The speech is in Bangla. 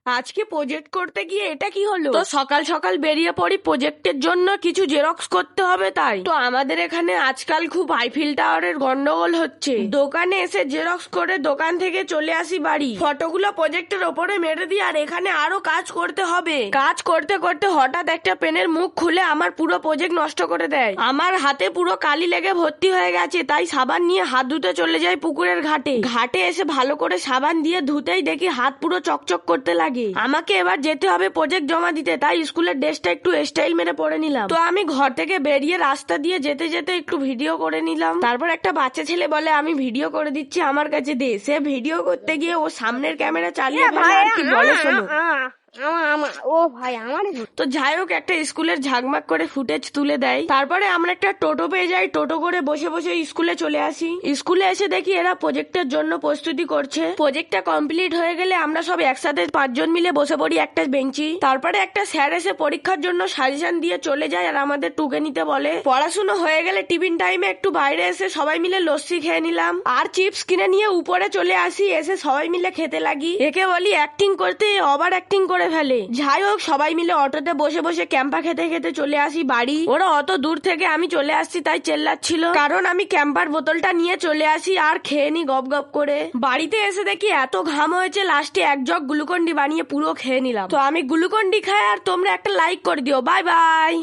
আজকে প্রজেক্ট করতে গিয়ে এটা কি হলো? তো সকাল সকাল বেরিয়ে পড়ি প্রজেক্টের জন্য, কিছু জেরক্স করতে হবে তাই। তো আমাদের এখানে আজকাল খুব আইফিল টাওয়ারের গন্ডগোল হচ্ছে। দোকানে এসে জেরক্স করে দোকান থেকে চলে আসি বাড়ি, ফটোগুলো প্রজেক্টের ওপরে মেরে দিই। আর এখানে আরো কাজ করতে হবে। কাজ করতে করতে হঠাৎ একটা পেনের মুখ খুলে আমার পুরো প্রজেক্ট নষ্ট করে দেয়। আমার হাতে পুরো কালি লেগে ভর্তি হয়ে গেছে। তাই সাবান নিয়ে হাত ধুতে চলে যাই পুকুরের ঘাটে। ঘাটে এসে ভালো করে সাবান দিয়ে ধুতেই দেখি হাত পুরো চকচক করতে লাগে। আমাকে এবার যেতে হবে প্রজেক্ট জমা দিতে, তাই স্কুলের ড্রেসটা একটু স্টাইল মেরে পরে নিলাম। তো আমি ঘর থেকে বেরিয়ে রাস্তা দিয়ে যেতে যেতে একটু ভিডিও করে নিলাম। তারপর একটা বাচ্চা ছেলে বলে আমি ভিডিও করে দিচ্ছি, আমার কাছে দে। সে ভিডিও করতে গিয়ে ও সামনের ক্যামেরা চালিয়ে ফেলে। আর কি বলে শোনো। ও ভাই আমার তো যাই হোক, একটা স্কুলের ঝাঁকমাক করে ফুটেজ তুলে দেয়। তারপরে আমরা একটা টোটো পেয়ে যাই, টোটো করে বসে বসে স্কুলে চলে আসি। স্কুলে এসে দেখি এরা প্রজেক্টের জন্য প্রস্তুতি করছে। প্রজেক্টটা কমপ্লিট হয়ে গেলে আমরা সব একসাথে 5 জন মিলে বসে পড়ি একটা বেঞ্চি। তারপরে একটা স্যার এসে পরীক্ষার জন্য সাজেশন দিয়ে চলে যায় আর আমাদের টুকে নিতে বলে। পড়াশুনো হয়ে গেলে টিফিন টাইমে একটু বাইরে এসে সবাই মিলে লস্যি খেয়ে নিলাম আর চিপস কিনে নিয়ে উপরে চলে আসি। এসে সবাই মিলে খেতে লাগি। একে বলি অ্যাক্টিং করতে, ওভার অ্যাক্টিং করে ফেলে। যাই হোক, সবাই মিলে অটোতে বসে বসে ক্যাম্পা খেতে খেতে চলে আসি বাড়ি। ওরা অত দূর থেকে আমি চলে আসছি তাই চেল্লাচ্ছিল, কারণ আমি ক্যাম্পার বোতলটা নিয়ে চলে আসি আর খেয়ে নি গপ গপ করে। বাড়িতে এসে দেখি এত ঘাম হয়েছে, লাস্টে 1 জগ গ্লুকন্ডি বানিয়ে পুরো খেয়ে নিলাম। তো আমি গ্লুকন্ডি খাই আর তোমরা একটা লাইক করে দিও। Bye bye.